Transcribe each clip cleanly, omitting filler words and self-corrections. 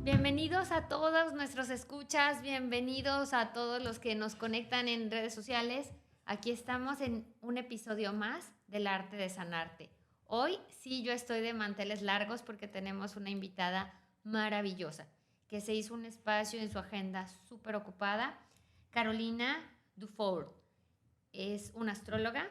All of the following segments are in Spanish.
Bienvenidos a todos nuestros escuchas, bienvenidos a todos los que nos conectan en redes sociales. Aquí estamos en un episodio más del Arte de Sanarte. Hoy sí yo estoy de manteles largos porque tenemos una invitada maravillosa que se hizo un espacio en su agenda súper ocupada. Carolina Dufour es una astróloga.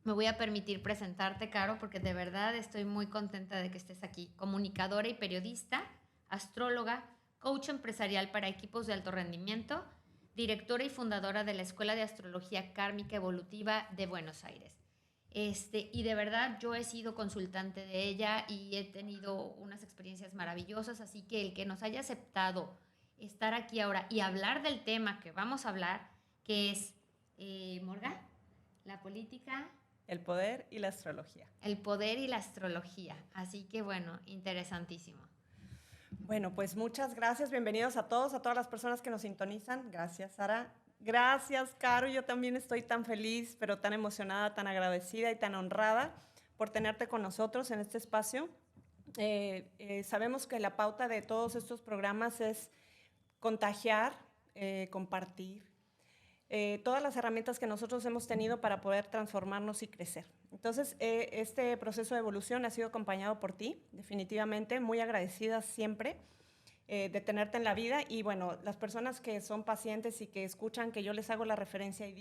Me voy a permitir presentarte, Caro, porque de verdad estoy muy contenta de que estés aquí. Comunicadora y periodista, astróloga, coach empresarial para equipos de alto rendimiento, directora y fundadora de la Escuela de Astrología Kármica Evolutiva de Buenos Aires. Y de verdad yo he sido consultante de ella y he tenido unas experiencias maravillosas, así que el que nos haya aceptado estar aquí ahora y hablar del tema que vamos a hablar, que es, Morga, la política, el poder y la astrología. el poder y la astrología. Así que bueno, interesantísimo. Bueno, pues muchas gracias. Bienvenidos a todas las personas que nos sintonizan. Gracias, Sara. Gracias, Caro. Yo también estoy tan feliz, pero tan emocionada, tan agradecida y tan honrada por tenerte con nosotros en este espacio. Sabemos que la pauta de todos estos programas es contagiar, compartir, todas las herramientas que nosotros hemos tenido para poder transformarnos y crecer. Entonces, este proceso de evolución ha sido acompañado por ti, definitivamente, muy agradecida siempre de tenerte en la vida. Y bueno, las personas que son pacientes y que escuchan que yo les hago la referencia y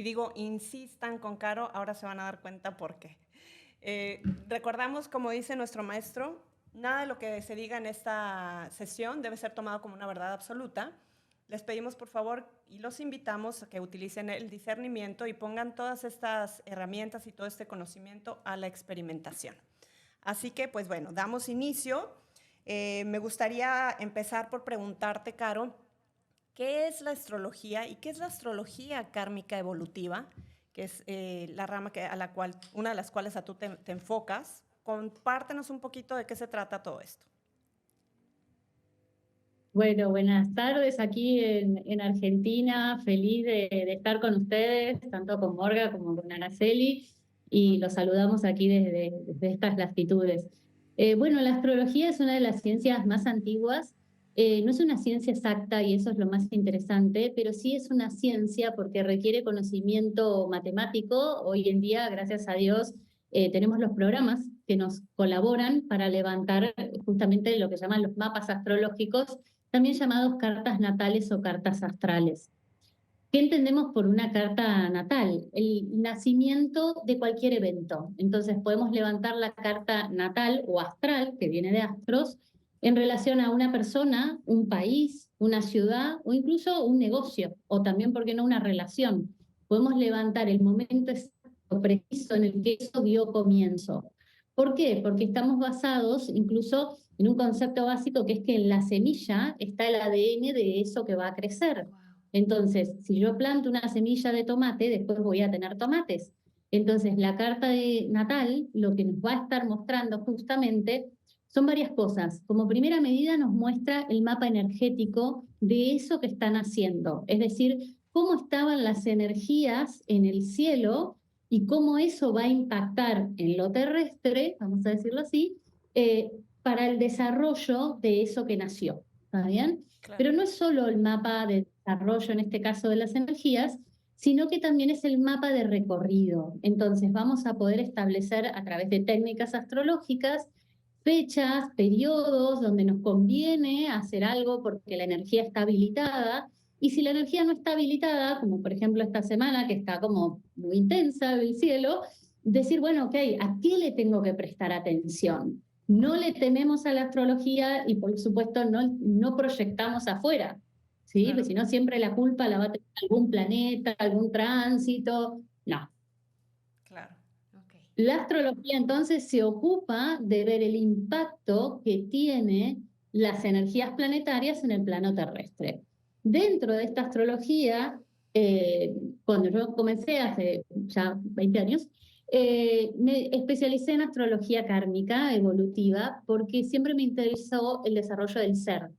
digo, insistan con Caro, ahora se van a dar cuenta por qué. Recordamos, como dice nuestro maestro, nada de lo que se diga en esta sesión debe ser tomado como una verdad absoluta. Les pedimos, por favor, y los invitamos a que utilicen el discernimiento y pongan todas estas herramientas y todo este conocimiento a la experimentación. Así que, pues bueno, damos inicio. Me gustaría empezar por preguntarte, Caro, ¿qué es la astrología y qué es la astrología kármica evolutiva? Que es la rama una de las cuales tú te enfocas. Compártenos un poquito de qué se trata todo esto. Bueno, buenas tardes aquí en Argentina, feliz de estar con ustedes, tanto con Morga como con Araceli, y los saludamos aquí desde estas latitudes. Bueno, la astrología es una de las ciencias más antiguas, no es una ciencia exacta y eso es lo más interesante, pero sí es una ciencia porque requiere conocimiento matemático. Hoy en día, gracias a Dios, tenemos los programas que nos colaboran para levantar justamente lo que llaman los mapas astrológicos, también llamados cartas natales o cartas astrales. ¿Qué entendemos por una carta natal? El nacimiento de cualquier evento. Entonces podemos levantar la carta natal o astral, que viene de astros, en relación a una persona, un país, una ciudad o incluso un negocio, o también, ¿por qué no?, una relación. Podemos levantar el momento exacto, preciso en el que eso dio comienzo. ¿Por qué? Porque estamos basados incluso en un concepto básico que es que en la semilla está el ADN de eso que va a crecer. Wow. Entonces, si yo planto una semilla de tomate, después voy a tener tomates. Entonces, la carta de natal lo que nos va a estar mostrando justamente son varias cosas. Como primera medida nos muestra el mapa energético de eso que están haciendo. Es decir, cómo estaban las energías en el cielo y cómo eso va a impactar en lo terrestre, vamos a decirlo así, para el desarrollo de eso que nació. ¿Está bien? Claro. Pero no es solo el mapa de desarrollo, en este caso de las energías, sino que también es el mapa de recorrido. Entonces vamos a poder establecer a través de técnicas astrológicas fechas, periodos donde nos conviene hacer algo porque la energía está habilitada. Y si la energía no está habilitada, como por ejemplo esta semana que está como muy intensa el cielo, decir, bueno, ok, ¿a qué le tengo que prestar atención? No le tememos a la astrología y por supuesto no proyectamos afuera, ¿sí? Claro. Porque si no siempre la culpa la va a tener algún planeta, algún tránsito. No. Claro. Okay. La astrología entonces se ocupa de ver el impacto que tiene las energías planetarias en el plano terrestre. Dentro de esta astrología, cuando yo comencé hace ya 20 años, me especialicé en astrología kármica evolutiva porque siempre me interesó el desarrollo del ser.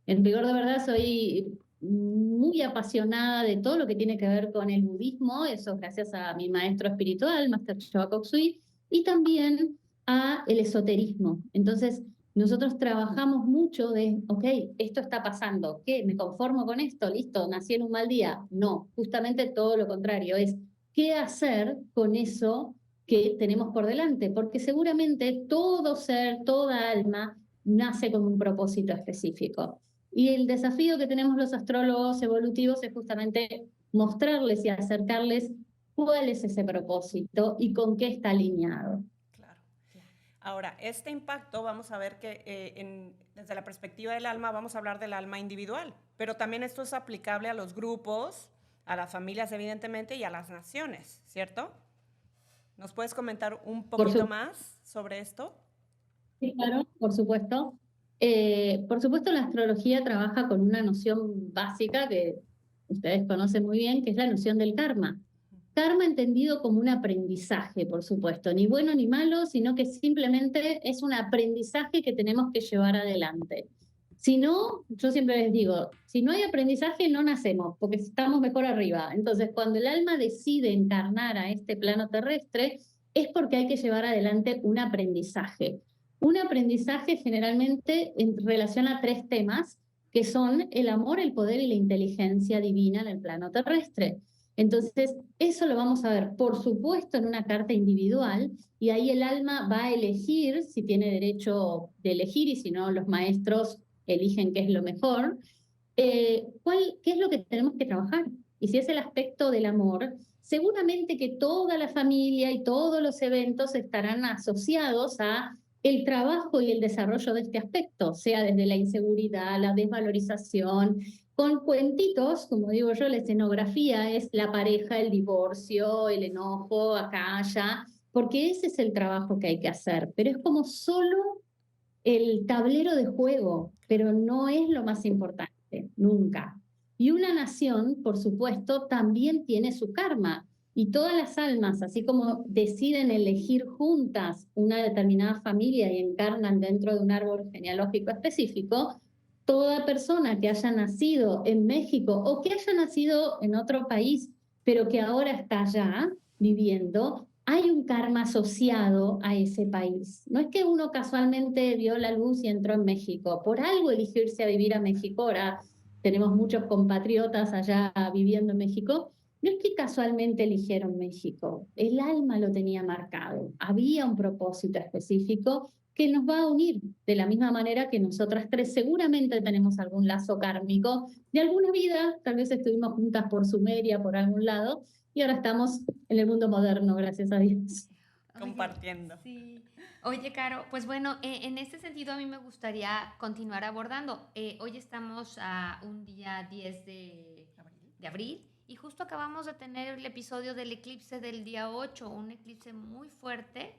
En rigor de verdad soy muy apasionada de todo lo que tiene que ver con el budismo, eso gracias a mi maestro espiritual, Master Choa Kok Sui, y también a el esoterismo. Entonces, nosotros trabajamos mucho de, ok, esto está pasando, ¿qué? ¿Me conformo con esto? Listo, nací en un mal día. No, justamente todo lo contrario, es qué hacer con eso que tenemos por delante, porque seguramente todo ser, toda alma nace con un propósito específico. Y el desafío que tenemos los astrólogos evolutivos es justamente mostrarles y acercarles cuál es ese propósito y con qué está alineado. Claro. Ahora, este impacto vamos a ver que desde la perspectiva del alma vamos a hablar del alma individual, pero también esto es aplicable a los grupos, a las familias evidentemente y a las naciones, ¿cierto? ¿Nos puedes comentar un poquito más sobre esto? Sí, claro, por supuesto. Por supuesto, la astrología trabaja con una noción básica que ustedes conocen muy bien, que es la noción del karma. Karma entendido como un aprendizaje, por supuesto, ni bueno ni malo, sino que simplemente es un aprendizaje que tenemos que llevar adelante. Si no, yo siempre les digo, si no hay aprendizaje no nacemos, porque estamos mejor arriba. Entonces, cuando el alma decide encarnar a este plano terrestre, es porque hay que llevar adelante un aprendizaje. Un aprendizaje generalmente en relación a 3 temas, que son el amor, el poder y la inteligencia divina en el plano terrestre. Entonces, eso lo vamos a ver, por supuesto, en una carta individual, y ahí el alma va a elegir si tiene derecho de elegir, y si no, los maestros eligen qué es lo mejor, qué es lo que tenemos que trabajar. Y si es el aspecto del amor, seguramente que toda la familia y todos los eventos estarán asociados a el trabajo y el desarrollo de este aspecto, sea desde la inseguridad, la desvalorización, con cuentitos, como digo yo, la escenografía es la pareja, el divorcio, el enojo, acá, allá, porque ese es el trabajo que hay que hacer, pero es como solo el tablero de juego, pero no es lo más importante, nunca. Y una nación, por supuesto, también tiene su karma. Y todas las almas, así como deciden elegir juntas una determinada familia y encarnan dentro de un árbol genealógico específico, toda persona que haya nacido en México o que haya nacido en otro país, pero que ahora está allá viviendo, hay un karma asociado a ese país. No es que uno casualmente vio la luz y entró en México. Por algo eligió irse a vivir a México. Ahora tenemos muchos compatriotas allá viviendo en México. No es que casualmente eligieron México. El alma lo tenía marcado. Había un propósito específico que nos va a unir de la misma manera que nosotras 3 seguramente tenemos algún lazo kármico de alguna vida. Tal vez estuvimos juntas por Sumeria, por algún lado, y ahora estamos en el mundo moderno, gracias a Dios. Compartiendo. Sí. Oye, Caro, pues bueno, en este sentido a mí me gustaría continuar abordando. Hoy estamos a un día 10 de abril y justo acabamos de tener el episodio del eclipse del día 8, un eclipse muy fuerte,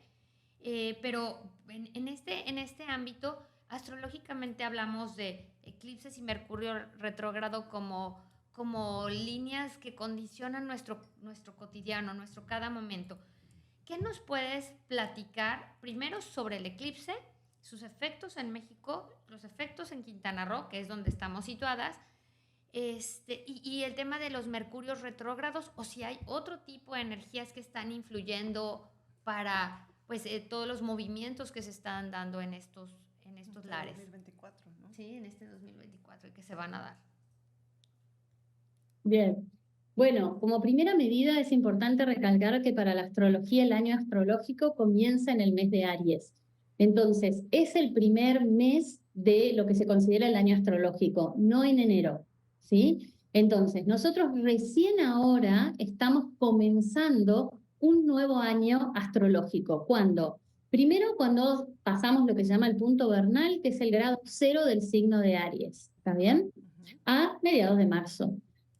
pero en este ámbito, astrológicamente hablamos de eclipses y Mercurio retrógrado como líneas que condicionan nuestro cotidiano, nuestro cada momento. ¿Qué nos puedes platicar primero sobre el eclipse, sus efectos en México, los efectos en Quintana Roo, que es donde estamos situadas, y el tema de los mercurios retrógrados, o si hay otro tipo de energías que están influyendo para pues, todos los movimientos que se están dando en estos lares? 2024, ¿no? Sí, en este 2024 y que se van a dar. Bien. Bueno, como primera medida es importante recalcar que para la astrología el año astrológico comienza en el mes de Aries. Entonces, es el primer mes de lo que se considera el año astrológico, no en enero, ¿sí? Entonces, nosotros recién ahora estamos comenzando un nuevo año astrológico. ¿Cuándo? Primero, cuando pasamos lo que se llama el punto vernal, que es el grado 0 del signo de Aries, ¿está bien? A mediados de marzo.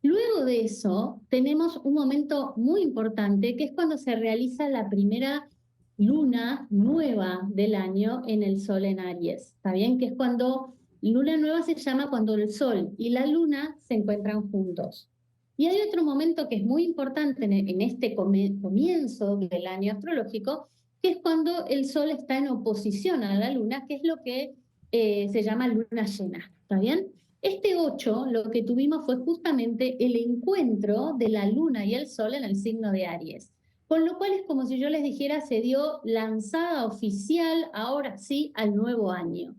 Luego de eso, tenemos un momento muy importante, que es cuando se realiza la primera luna nueva del año en el sol en Aries, ¿está bien? Que es cuando, luna nueva se llama cuando el sol y la luna se encuentran juntos. Y hay otro momento que es muy importante en este comienzo del año astrológico, que es cuando el sol está en oposición a la luna, que es lo que se llama luna llena, ¿está bien? Este 8 lo que tuvimos fue justamente el encuentro de la luna y el sol en el signo de Aries. Con lo cual es como si yo les dijera, se dio lanzada oficial, ahora sí, al nuevo año.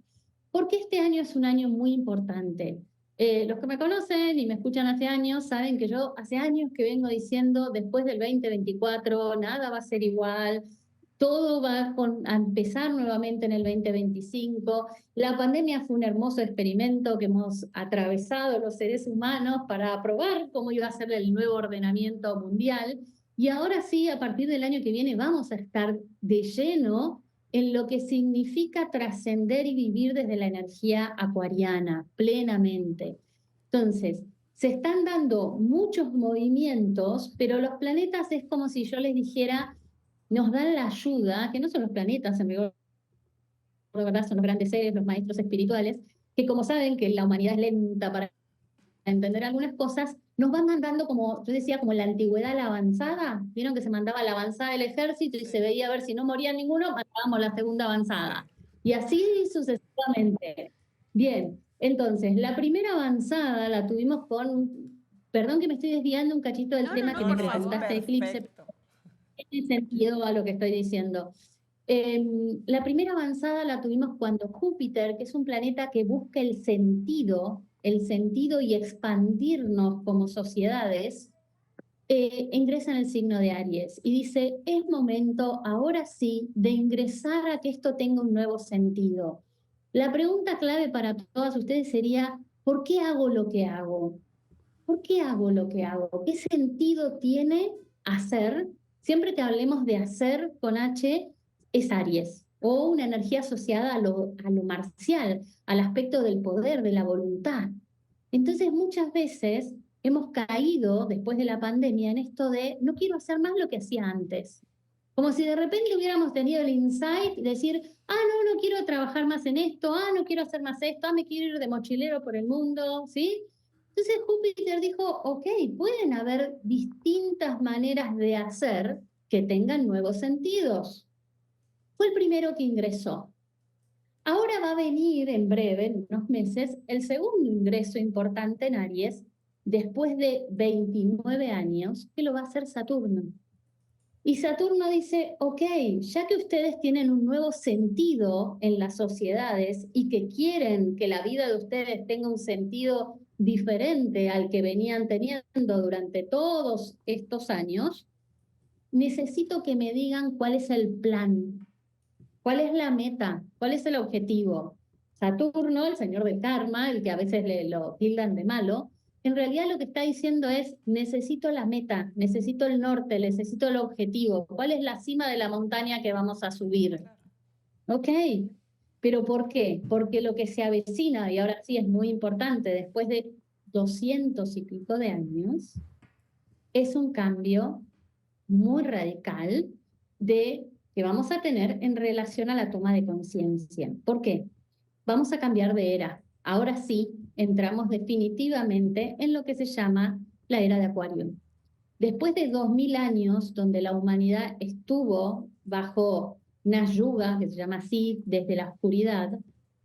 Porque este año es un año muy importante. Los que me conocen y me escuchan hace años saben que yo hace años que vengo diciendo después del 2024 nada va a ser igual, todo va a empezar nuevamente en el 2025. La pandemia fue un hermoso experimento que hemos atravesado los seres humanos para probar cómo iba a ser el nuevo ordenamiento mundial. Y ahora sí, a partir del año que viene vamos a estar de lleno en lo que significa trascender y vivir desde la energía acuariana, plenamente. Entonces, se están dando muchos movimientos, pero los planetas es como si yo les dijera, nos dan la ayuda, que no son los planetas, en rigor, de verdad son los grandes seres, los maestros espirituales, que como saben que la humanidad es lenta para entender algunas cosas, nos van mandando como, yo decía, como en la antigüedad la avanzada. Vieron que se mandaba la avanzada del ejército y se veía a ver si no moría ninguno, mandábamos la segunda avanzada. Y así sucesivamente. Bien, entonces, la primera avanzada la tuvimos con, perdón que me estoy desviando un cachito del tema que me preguntaste, Eclipse, tiene sentido a lo que estoy diciendo. La primera avanzada la tuvimos cuando Júpiter, que es un planeta que busca el sentido y expandirnos como sociedades, ingresa en el signo de Aries y dice, es momento ahora sí de ingresar a que esto tenga un nuevo sentido. La pregunta clave para todas ustedes sería, ¿por qué hago lo que hago? ¿Por qué hago lo que hago? ¿Qué sentido tiene hacer? Siempre que hablemos de hacer con H, es Aries, o una energía asociada a lo marcial, al aspecto del poder, de la voluntad. Entonces, muchas veces hemos caído, después de la pandemia, en esto de no quiero hacer más lo que hacía antes. Como si de repente hubiéramos tenido el insight de decir, no quiero trabajar más en esto, no quiero hacer más esto, me quiero ir de mochilero por el mundo, ¿sí? Entonces Júpiter dijo, ok, pueden haber distintas maneras de hacer que tengan nuevos sentidos. Fue el primero que ingresó. Ahora va a venir en breve, en unos meses, el segundo ingreso importante en Aries, después de 29 años, que lo va a hacer Saturno. Y Saturno dice, ok, ya que ustedes tienen un nuevo sentido en las sociedades y que quieren que la vida de ustedes tenga un sentido diferente al que venían teniendo durante todos estos años, necesito que me digan cuál es el plan, cuál es la meta, cuál es el objetivo. Saturno, el señor del karma, el que a veces lo tildan de malo, en realidad lo que está diciendo es, necesito la meta, necesito el norte, necesito el objetivo. ¿Cuál es la cima de la montaña que vamos a subir? Ok, pero ¿por qué? Porque lo que se avecina, y ahora sí es muy importante, después de 200 y pico de años, es un cambio muy radical que vamos a tener en relación a la toma de conciencia. ¿Por qué? Vamos a cambiar de era. Ahora sí, entramos definitivamente en lo que se llama la era de Acuario. Después de 2000 años, donde la humanidad estuvo bajo Nayuga, que se llama así, desde la oscuridad,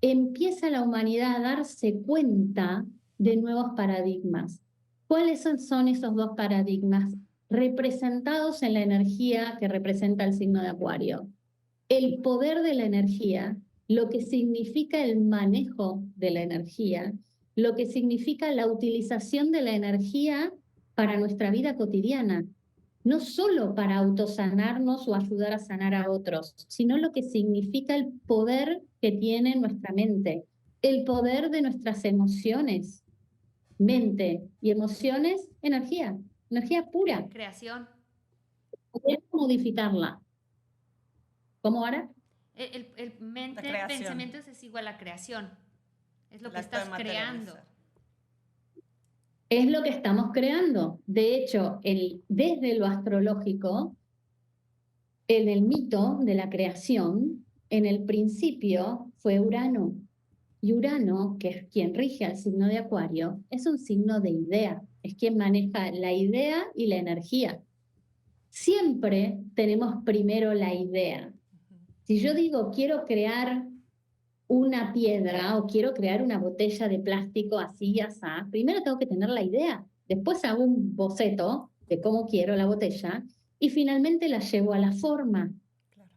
empieza la humanidad a darse cuenta de nuevos paradigmas. ¿Cuáles son esos dos paradigmas representados en la energía que representa el signo de Acuario? El poder de la energía, lo que significa el manejo de la energía, lo que significa la utilización de la energía para nuestra vida cotidiana, no solo para autosanarnos o ayudar a sanar a otros, sino lo que significa el poder que tiene nuestra mente, el poder de nuestras emociones, mente y emociones, energía pura. Creación. Podemos modificarla. ¿Cómo ahora? El mente, pensamientos es igual a creación. Es lo que estás creando. Es lo que estamos creando. De hecho, desde lo astrológico, en el mito de la creación, en el principio fue Urano. Y Urano, que es quien rige al signo de Acuario, es un signo de idea. Es quien maneja la idea y la energía. Siempre tenemos primero la idea. Si yo digo, quiero crear una piedra o quiero crear una botella de plástico así y así, primero tengo que tener la idea, después hago un boceto de cómo quiero la botella y finalmente la llevo a la forma. Claro.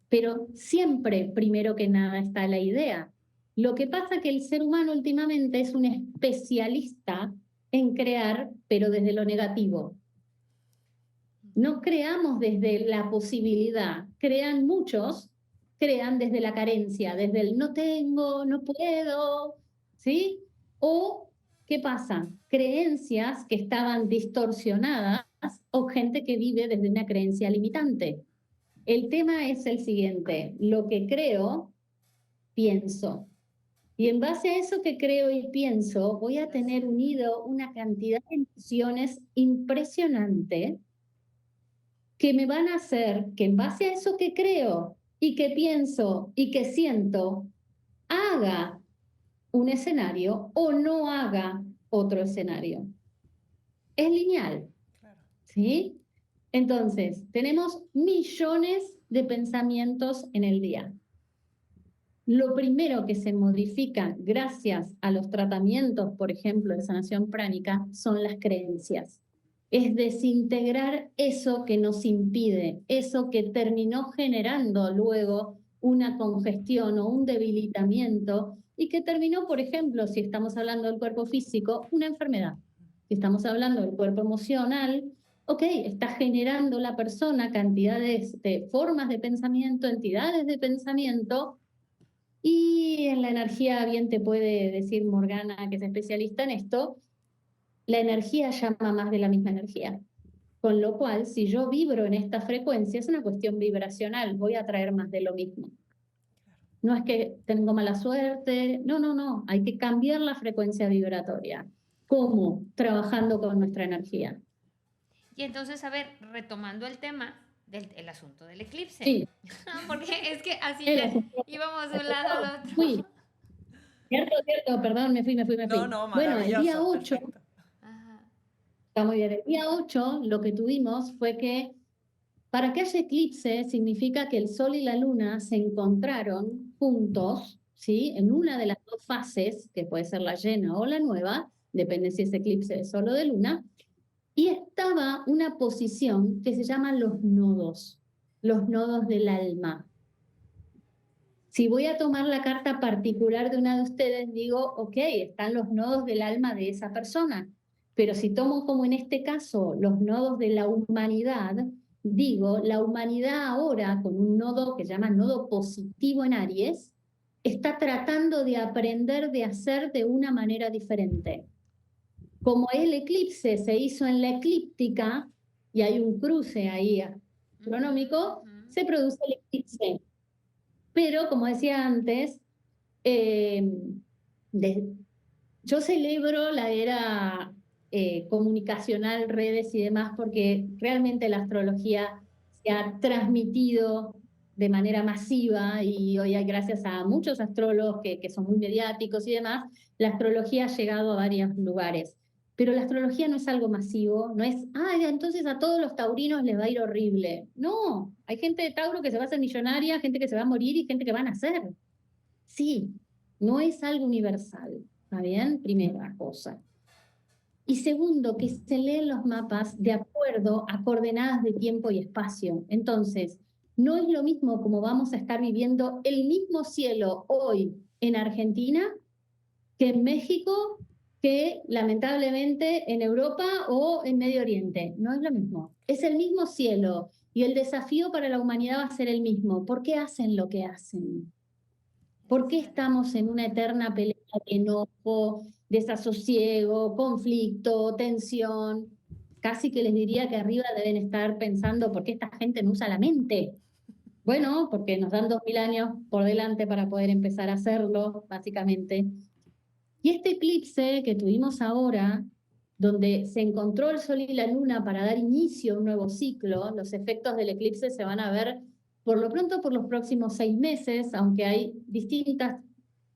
Pero siempre, primero que nada, está la idea. Lo que pasa es que el ser humano últimamente es un especialista en crear, pero desde lo negativo. No creamos desde la posibilidad, crean muchos, crean desde la carencia, desde el no tengo, no puedo, ¿sí? O, ¿qué pasa? Creencias que estaban distorsionadas o gente que vive desde una creencia limitante. El tema es el siguiente, lo que creo, pienso. Y en base a eso que creo y pienso, voy a tener unido una cantidad de emociones impresionante que me van a hacer que en base a eso que creo y que pienso y que siento, haga un escenario o no haga otro escenario. Es lineal, Claro. ¿sí? Entonces, tenemos millones de pensamientos en el día. Lo primero que se modifica gracias a los tratamientos, por ejemplo, de sanación pránica, son las creencias. Es desintegrar eso que nos impide, eso que terminó generando luego una congestión o un debilitamiento y que terminó, por ejemplo, si estamos hablando del cuerpo físico, una enfermedad. Si estamos hablando del cuerpo emocional, ok, está generando la persona cantidades de formas de pensamiento, entidades de pensamiento. Y en la energía, bien te puede decir Morgana, que es especialista en esto, la energía llama más de la misma energía. Con lo cual, si yo vibro en esta frecuencia, es una cuestión vibracional, voy a atraer más de lo mismo. No es que tengo mala suerte, no, hay que cambiar la frecuencia vibratoria. ¿Cómo? Trabajando con nuestra energía. Y entonces, a ver, retomando el tema del asunto del eclipse. Sí. Porque es que así ya íbamos de un lado al otro. Fui. Cierto, perdón, me fui. No, Bueno, el día maravilloso, 8, perfecto. Ajá. está muy bien, el día 8 lo que tuvimos fue que para que haya eclipse significa que el Sol y la Luna se encontraron juntos, ¿sí? En una de las dos fases, que puede ser la llena o la nueva, depende si es eclipse de Sol o de Luna, y estaba una posición que se llama los nodos del alma. Si voy a tomar la carta particular de una de ustedes, digo, ok, están los nodos del alma de esa persona, pero si tomo como en este caso los nodos de la humanidad, digo, la humanidad ahora con un nodo que se llama nodo positivo en Aries, está tratando de aprender de hacer de una manera diferente. Como el eclipse se hizo en la eclíptica, y hay un cruce ahí astronómico, se produce el eclipse. Pero, como decía antes, yo celebro la era comunicacional, redes y demás, porque realmente la astrología se ha transmitido de manera masiva y hoy hay, gracias a muchos astrólogos que son muy mediáticos y demás, la astrología ha llegado a varios lugares. Pero la astrología no es algo masivo, no es, entonces a todos los taurinos les va a ir horrible. No, hay gente de Tauro que se va a hacer millonaria, gente que se va a morir y gente que va a nacer. Sí, no es algo universal, ¿está bien? Primera cosa. Y segundo, que se leen los mapas de acuerdo a coordenadas de tiempo y espacio. Entonces, no es lo mismo como vamos a estar viviendo el mismo cielo hoy en Argentina que en México, que lamentablemente en Europa o en Medio Oriente. No es lo mismo. Es el mismo cielo y el desafío para la humanidad va a ser el mismo. ¿Por qué hacen lo que hacen? ¿Por qué estamos en una eterna pelea de enojo, desasosiego, conflicto, tensión? Casi que les diría que arriba deben estar pensando por qué esta gente no usa la mente. Bueno, porque nos dan 2000 años por delante para poder empezar a hacerlo, básicamente. Y este eclipse que tuvimos ahora, donde se encontró el Sol y la Luna para dar inicio a un nuevo ciclo, los efectos del eclipse se van a ver por lo pronto por los próximos 6 meses, aunque hay distintas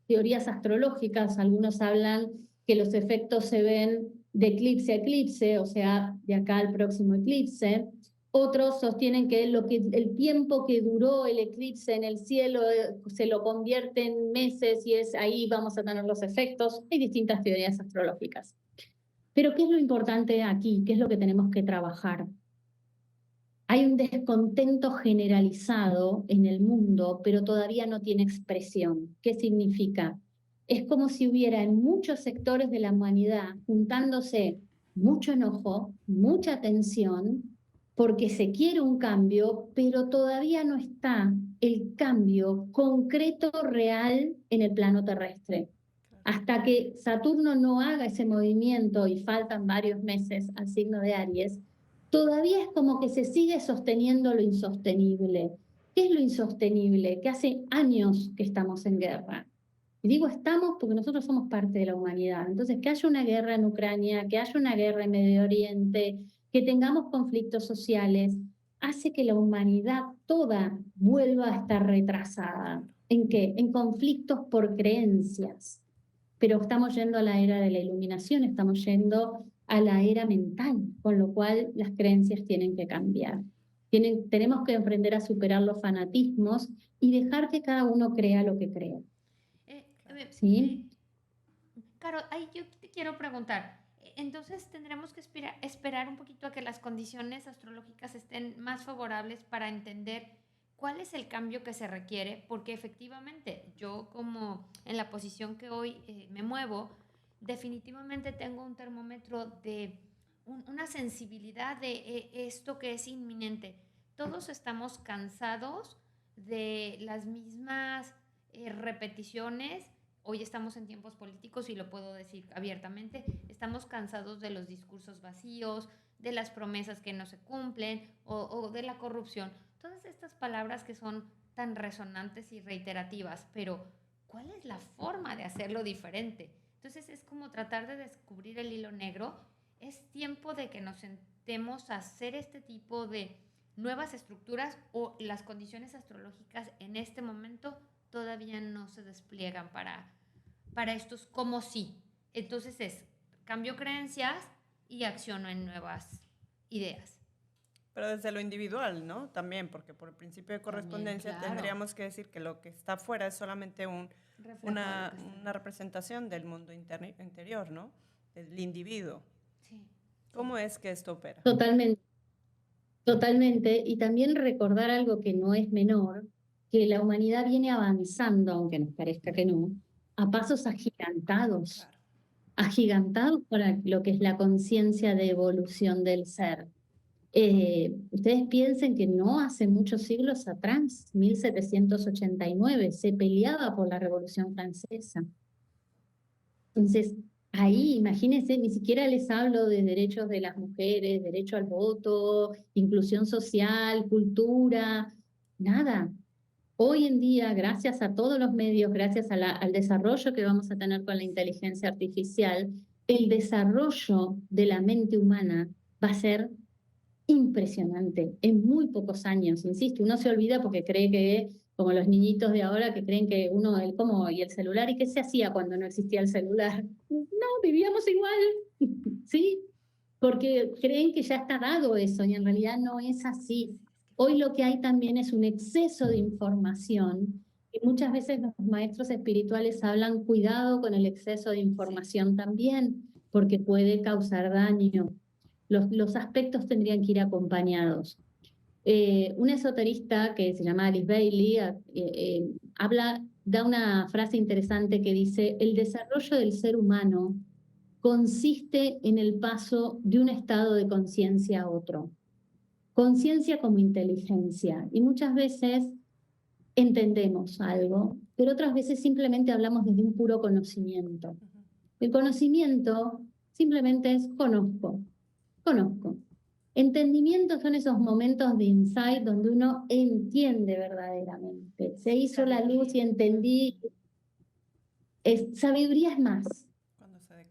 teorías astrológicas, algunos hablan que los efectos se ven de eclipse a eclipse, o sea, de acá al próximo eclipse. Otros sostienen que el tiempo que duró el eclipse en el cielo se lo convierte en meses y es ahí vamos a tener los efectos. Hay distintas teorías astrológicas. Pero ¿qué es lo importante aquí? ¿Qué es lo que tenemos que trabajar? Hay un descontento generalizado en el mundo, pero todavía no tiene expresión. ¿Qué significa? es como si hubiera en muchos sectores de la humanidad juntándose mucho enojo, mucha tensión, porque se quiere un cambio, pero todavía no está el cambio concreto, real en el plano terrestre. Hasta que Saturno no haga ese movimiento, y faltan varios meses al signo de Aries, todavía es como que se sigue sosteniendo lo insostenible. ¿Qué es lo insostenible? Que hace años que estamos en guerra. Y digo estamos porque nosotros somos parte de la humanidad. Entonces, que haya una guerra en Ucrania, que haya una guerra en Medio Oriente, que tengamos conflictos sociales, hace que la humanidad toda vuelva a estar retrasada. ¿En qué? En conflictos por creencias. Pero estamos yendo a la era de la iluminación, estamos yendo a la era mental, con lo cual las creencias tienen que cambiar. Tenemos que aprender a superar los fanatismos y dejar que cada uno crea lo que crea. ¿Sí? Caro, ahí yo te quiero preguntar, entonces tendremos que esperar un poquito a que las condiciones astrológicas estén más favorables para entender cuál es el cambio que se requiere, porque efectivamente yo, como en la posición que hoy me muevo, definitivamente tengo un termómetro de una sensibilidad de esto que es inminente. Todos estamos cansados de las mismas repeticiones. Hoy estamos en tiempos políticos y lo puedo decir abiertamente. Estamos cansados de los discursos vacíos, de las promesas que no se cumplen o de la corrupción. Todas estas palabras que son tan resonantes y reiterativas, pero ¿cuál es la forma de hacerlo diferente? Entonces es como tratar de descubrir el hilo negro. Es tiempo de que nos sentemos a hacer este tipo de nuevas estructuras, o las condiciones astrológicas en este momento todavía no se despliegan para estos como sí. Entonces es cambio creencias y acciono en nuevas ideas. Pero desde lo individual, ¿no? También, porque por el principio de correspondencia También, claro, tendríamos que decir que lo que está afuera es solamente una representación del mundo interior, ¿no? Del individuo. Sí. ¿Cómo es que esto opera? Totalmente, totalmente. Y también recordar algo que no es menor, que la humanidad viene avanzando, aunque nos parezca que no, a pasos agigantados. Claro. Agigantados para lo que es la conciencia de evolución del ser. Ustedes piensen que no hace muchos siglos atrás, 1789, se peleaba por la Revolución Francesa. Entonces, ahí, imagínense, ni siquiera les hablo de derechos de las mujeres, derecho al voto, inclusión social, cultura, nada. Hoy en día, gracias a todos los medios, gracias al desarrollo que vamos a tener con la inteligencia artificial, el desarrollo de la mente humana va a ser impresionante en muy pocos años. Insisto, uno se olvida porque cree que, como los niñitos de ahora que creen que uno, y el celular, ¿y qué se hacía cuando no existía el celular? No, vivíamos igual, ¿sí? Porque creen que ya está dado eso y en realidad no es así. Hoy lo que hay también es un exceso de información y muchas veces los maestros espirituales hablan cuidado con el exceso de información también, porque puede causar daño. Los aspectos tendrían que ir acompañados. Un esoterista que se llama Alice Bailey da una frase interesante que dice: el desarrollo del ser humano consiste en el paso de un estado de conciencia a otro. Conciencia como inteligencia. Y muchas veces entendemos algo, pero otras veces simplemente hablamos desde un puro conocimiento. El conocimiento simplemente es conozco. Entendimiento son esos momentos de insight donde uno entiende verdaderamente. Se hizo la luz y entendí. Sabiduría es más.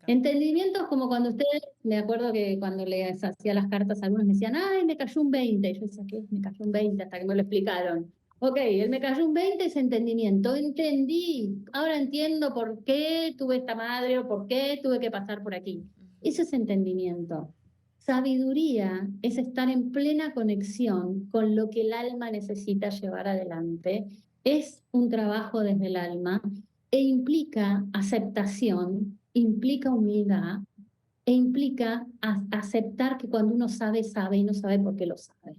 Entendimiento es como cuando ustedes, me acuerdo que cuando les hacía las cartas, algunos me decían, ay, me cayó un 20. Y yo decía, ¿qué? Me cayó un 20, hasta que me lo explicaron. Ok, él me cayó un 20 es entendimiento. Entendí. Ahora entiendo por qué tuve esta madre o por qué tuve que pasar por aquí. Eso es entendimiento. Sabiduría es estar en plena conexión con lo que el alma necesita llevar adelante. Es un trabajo desde el alma e implica aceptación, implica humildad e implica aceptar que cuando uno sabe, sabe y no sabe por qué lo sabe.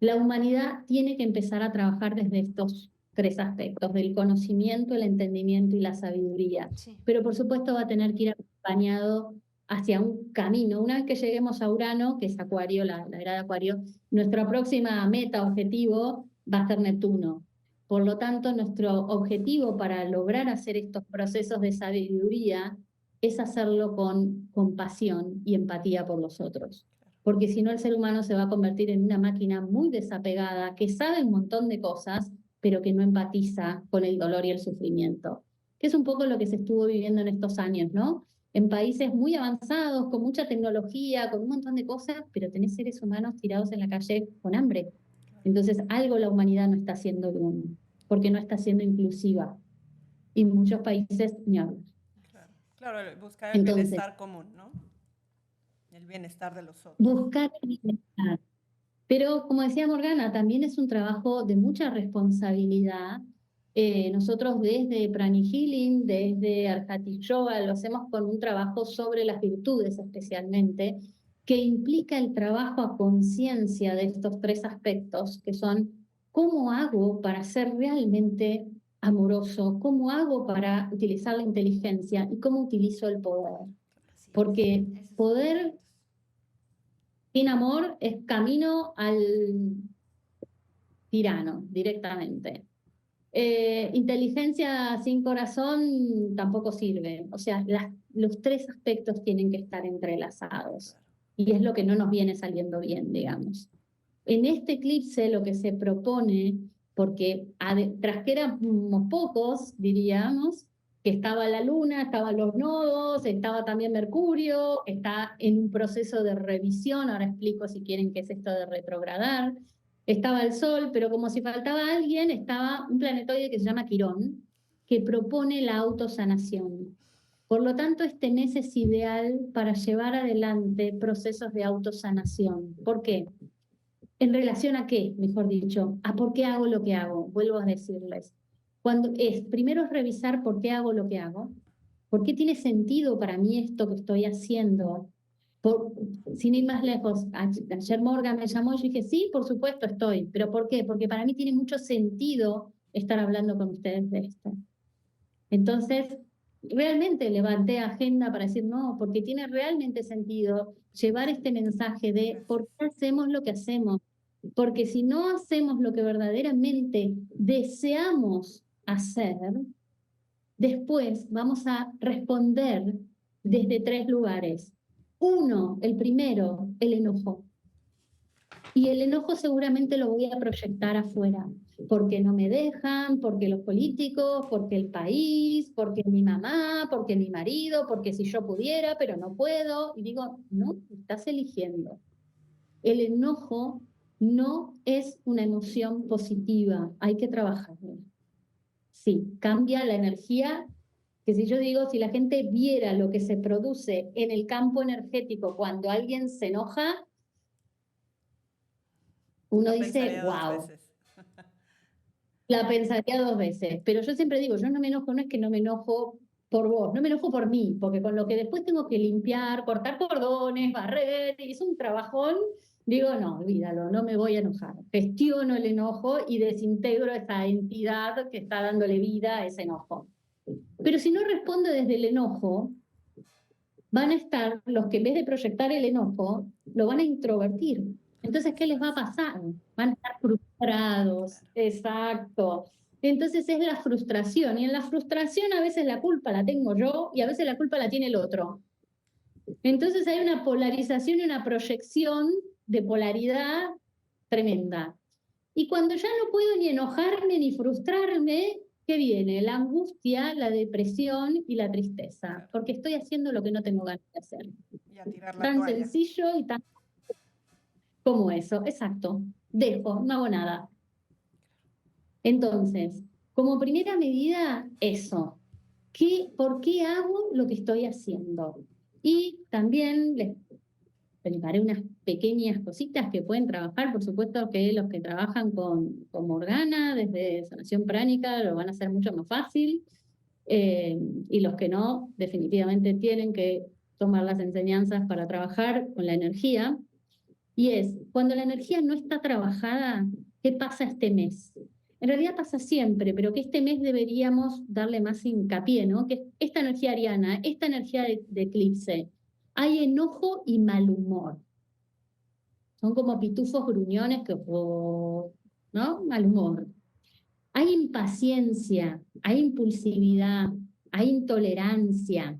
La humanidad tiene que empezar a trabajar desde estos tres aspectos, del conocimiento, el entendimiento y la sabiduría. Sí. Pero por supuesto va a tener que ir acompañado hacia un camino. Una vez que lleguemos a Urano, que es Acuario, la era de Acuario, nuestra próxima meta, objetivo, va a ser Neptuno. Por lo tanto, nuestro objetivo para lograr hacer estos procesos de sabiduría es hacerlo con compasión y empatía por los otros. Porque si no, el ser humano se va a convertir en una máquina muy desapegada, que sabe un montón de cosas, pero que no empatiza con el dolor y el sufrimiento. Que es un poco lo que se estuvo viviendo en estos años, ¿no? En países muy avanzados, con mucha tecnología, con un montón de cosas, pero tenés seres humanos tirados en la calle con hambre. Entonces, algo la humanidad no está haciendo bien, porque no está siendo inclusiva. Y muchos países ni hablan. Claro, buscar el Entonces, bienestar común, ¿no? El bienestar de los otros. buscar el bienestar. Pero como decía Morgana, también es un trabajo de mucha responsabilidad. Nosotros desde Pranic Healing, desde Arhati Yoga, lo hacemos con un trabajo sobre las virtudes especialmente, que implica el trabajo a conciencia de estos tres aspectos, que son cómo hago para ser realmente amoroso, cómo hago para utilizar la inteligencia y cómo utilizo el poder. Porque poder sin amor es camino al tirano directamente. Inteligencia sin corazón tampoco sirve. O sea, los tres aspectos tienen que estar entrelazados. Y es lo que no nos viene saliendo bien, digamos. En este eclipse lo que se propone, porque tras que éramos pocos, diríamos, que estaba la luna, estaban los nodos, estaba también Mercurio, está en un proceso de revisión, ahora explico si quieren qué es esto de retrogradar, estaba el Sol, pero como si faltaba alguien, estaba un planetoide que se llama Quirón, que propone la autosanación. Por lo tanto, este mes es ideal para llevar adelante procesos de autosanación. ¿Por qué? ¿En relación a qué, mejor dicho? ¿A por qué hago lo que hago? Vuelvo a decirles. Primero es revisar por qué hago lo que hago, por qué tiene sentido para mí esto que estoy haciendo. Sin ir más lejos, ayer Morgan me llamó y yo dije, sí, por supuesto estoy, pero ¿por qué? Porque para mí tiene mucho sentido estar hablando con ustedes de esto. Entonces, realmente levanté agenda para decir, no, porque tiene realmente sentido llevar este mensaje de por qué hacemos lo que hacemos. Porque si no hacemos lo que verdaderamente deseamos hacer, después vamos a responder desde tres lugares. Uno, el primero, el enojo. Y el enojo seguramente lo voy a proyectar afuera, porque no me dejan, porque los políticos, porque el país, porque mi mamá, porque mi marido, porque si yo pudiera, pero no puedo. Y digo, no, estás eligiendo. El enojo no es una emoción positiva, hay que trabajarlo. Sí, cambia la energía, que si yo digo, si la gente viera lo que se produce en el campo energético cuando alguien se enoja, uno dice, wow, la pensaría dos veces. Pero yo siempre digo, yo no me enojo, no es que no me enojo por vos, no me enojo por mí, porque con lo que después tengo que limpiar, cortar cordones, barrer, y es un trabajón, digo, no, olvídalo, no me voy a enojar. Gestiono el enojo y desintegro esa entidad que está dándole vida a ese enojo. Pero si no respondo desde el enojo, van a estar los que en vez de proyectar el enojo, lo van a introvertir. Entonces, ¿qué les va a pasar? Van a estar frustrados, exacto. Entonces es la frustración, y en la frustración a veces la culpa la tengo yo y a veces la culpa la tiene el otro. Entonces hay una polarización y una proyección de polaridad tremenda. Y cuando ya no puedo ni enojarme ni frustrarme, ¿qué viene? La angustia, la depresión y la tristeza, porque estoy haciendo lo que no tengo ganas de hacer. Y a tirar la Tan toalla. sencillo y tan como eso, exacto. Dejo, no hago nada. Entonces, como primera medida, eso. ¿Por qué hago lo que estoy haciendo? Y también les preparé unas pequeñas cositas que pueden trabajar. Por supuesto que los que trabajan con Morgana desde sanación pránica lo van a hacer mucho más fácil. Y los que no, definitivamente tienen que tomar las enseñanzas para trabajar con la energía. Y es, cuando la energía no está trabajada, ¿qué pasa este mes? en realidad pasa siempre, pero que este mes deberíamos darle más hincapié, ¿no? Que esta energía ariana, esta energía de eclipse, hay enojo y mal humor. Son como pitufos gruñones que, ¿no? Mal humor. Hay impaciencia, hay impulsividad, hay intolerancia.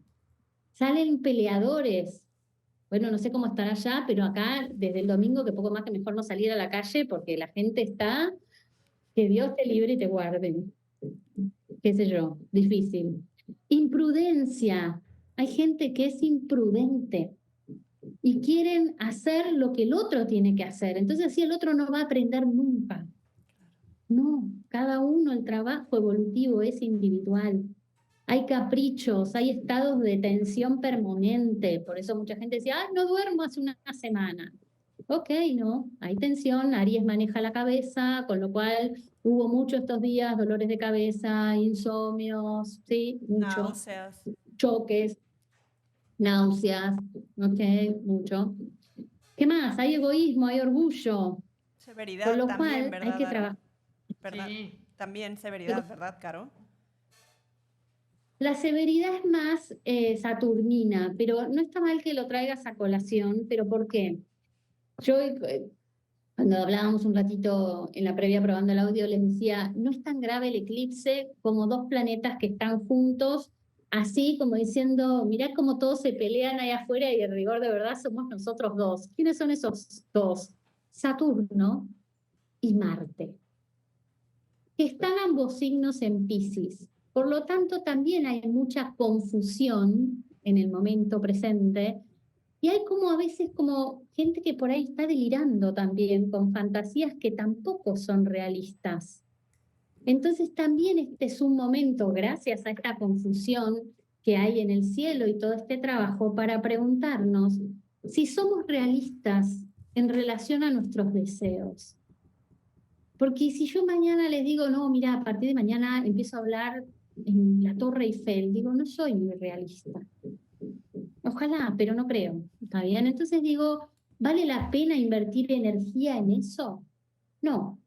Salen peleadores. Bueno, no sé cómo estará allá, pero acá desde el domingo que poco más que mejor no salir a la calle porque la gente está, que Dios te libre y te guarde. Qué sé yo, difícil. Imprudencia. Hay gente que es imprudente y quieren hacer lo que el otro tiene que hacer. Entonces así el otro no va a aprender nunca. No, cada uno el trabajo evolutivo es individual. Hay caprichos, hay estados de tensión permanente. Por eso mucha gente decía, no duermo hace una semana. Ok, no, hay tensión, Aries maneja la cabeza, con lo cual hubo mucho estos días, dolores de cabeza, insomnios, sí, mucho, Náuseas. choques, náuseas, ok, mucho. ¿Qué más? Hay egoísmo, hay orgullo, con Severidad lo también, cual hay ¿verdad, que Ara? trabajar. ¿Verdad? Sí. También severidad, ¿verdad, Caro? La severidad es más saturnina, pero no está mal que lo traigas a colación, pero ¿por qué? Yo, cuando hablábamos un ratito en la previa probando el audio, les decía, no es tan grave el eclipse como dos planetas que están juntos, así como diciendo, mirá cómo todos se pelean ahí afuera y en rigor de verdad somos nosotros dos. ¿Quiénes son esos dos? Saturno y Marte, que están ambos signos en Piscis. Por lo tanto, también hay mucha confusión en el momento presente y hay como a veces como gente que por ahí está delirando también con fantasías que tampoco son realistas. Entonces también este es un momento, gracias a esta confusión que hay en el cielo y todo este trabajo, para preguntarnos si somos realistas en relación a nuestros deseos. Porque si yo mañana les digo, no, mira, a partir de mañana empiezo a hablar en la Torre Eiffel, digo, no soy muy realista. Ojalá, pero no creo. ¿Está bien? Entonces digo, ¿vale la pena invertir energía en eso? No.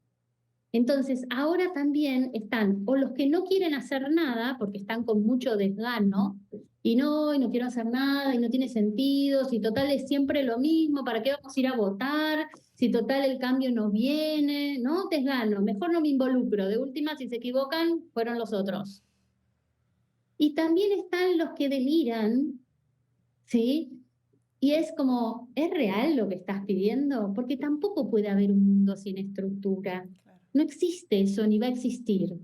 Entonces, ahora también están o los que no quieren hacer nada porque están con mucho desgano y no quiero hacer nada y no tiene sentido, si total es siempre lo mismo, ¿para qué vamos a ir a votar? Si total el cambio no viene, ¿no? Desgano, mejor no me involucro. De última, si se equivocan, fueron los otros. Y también están los que deliran, ¿sí? Y es como, ¿es real lo que estás pidiendo? Porque tampoco puede haber un mundo sin estructura. Claro. No existe eso, ni va a existir.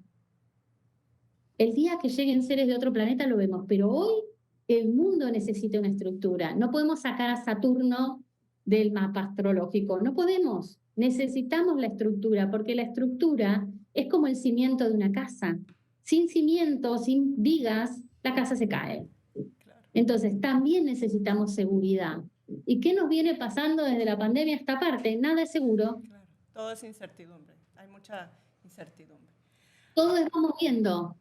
El día que lleguen seres de otro planeta lo vemos, pero hoy el mundo necesita una estructura. No podemos sacar a Saturno del mapa astrológico, no podemos. Necesitamos la estructura, porque la estructura es como el cimiento de una casa. Sin cimiento, sin vigas, la casa se cae. Claro. Entonces, también necesitamos seguridad. ¿Y qué nos viene pasando desde la pandemia a esta parte? Nada es seguro. Claro. Todo es incertidumbre. Hay mucha incertidumbre. Todo es vamos viendo.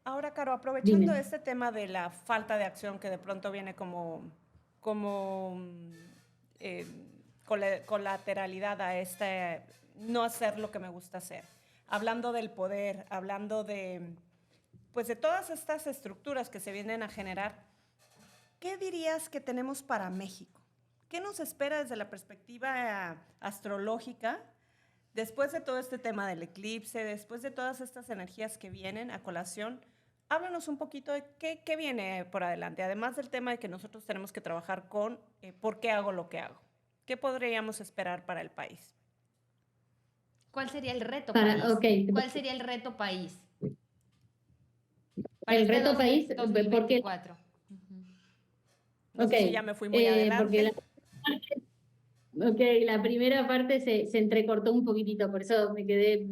Ahora, Caro, aprovechando Dime. este tema de la falta de acción que de pronto viene como eh, colateralidad a este no hacer lo que me gusta hacer, hablando del poder, hablando pues de todas estas estructuras que se vienen a generar, ¿qué dirías que tenemos para México? ¿Qué nos espera desde la perspectiva astrológica después de todo este tema del eclipse, después de todas estas energías que vienen a colación? Háblanos un poquito de qué viene por adelante, además del tema de que nosotros tenemos que trabajar con por qué hago lo que hago. ¿Qué podríamos esperar para el país? ¿Cuál sería el reto país? Okay. ¿Cuál sería el reto país? El reto país, porque 2024. No sé si ya me fui muy adelante. La primera parte se entrecortó un poquitito, por eso me quedé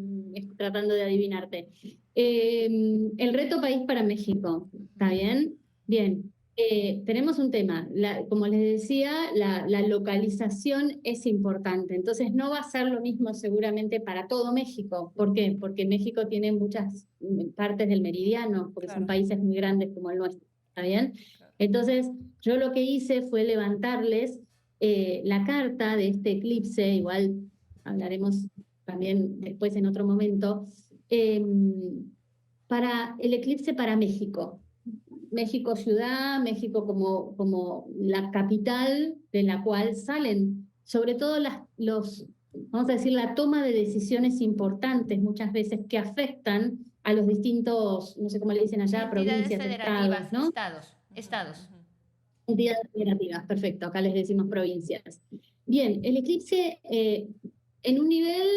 tratando de adivinarte. El reto país para México, ¿está bien? Bien. Tenemos un tema, como les decía, la localización es importante, entonces no va a ser lo mismo seguramente para todo México. ¿Por qué? Porque México tiene muchas partes del meridiano, porque Claro. son países muy grandes como el nuestro, ¿está bien? Claro. Entonces, yo lo que hice fue levantarles la carta de este eclipse, igual hablaremos también después en otro momento, para el eclipse para México. México ciudad, México como la capital de la cual salen, sobre todo vamos a decir, la toma de decisiones importantes, muchas veces que afectan a los distintos, no sé cómo le dicen allá, Entidades provincias, federativas, estados, ¿no? estados. Entidades federativas, perfecto, acá les decimos provincias. Bien, el eclipse en un nivel,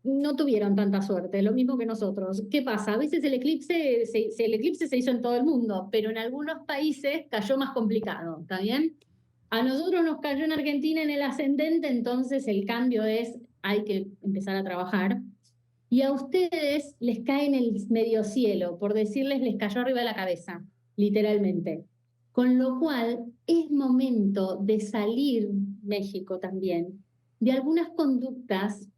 no tuvieron tanta suerte, lo mismo que nosotros. ¿Qué pasa? A veces el eclipse se hizo en todo el mundo, pero en algunos países cayó más complicado, ¿está bien? A nosotros nos cayó en Argentina en el ascendente, entonces el cambio es, hay que empezar a trabajar. Y a ustedes les cae en el medio cielo, por decirles, les cayó arriba de la cabeza, literalmente. Con lo cual es momento de salir, México también, de algunas conductas,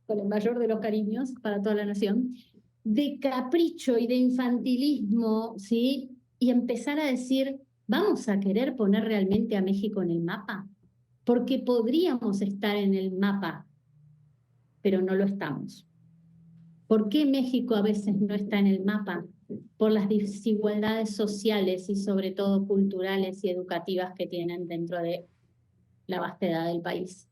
con el mayor de los cariños para toda la nación, de capricho y de infantilismo, ¿sí? Y empezar a decir, ¿vamos a querer poner realmente a México en el mapa? Porque podríamos estar en el mapa, pero no lo estamos. ¿Por qué México a veces no está en el mapa? Por las desigualdades sociales y sobre todo culturales y educativas que tienen dentro de la vastedad del país.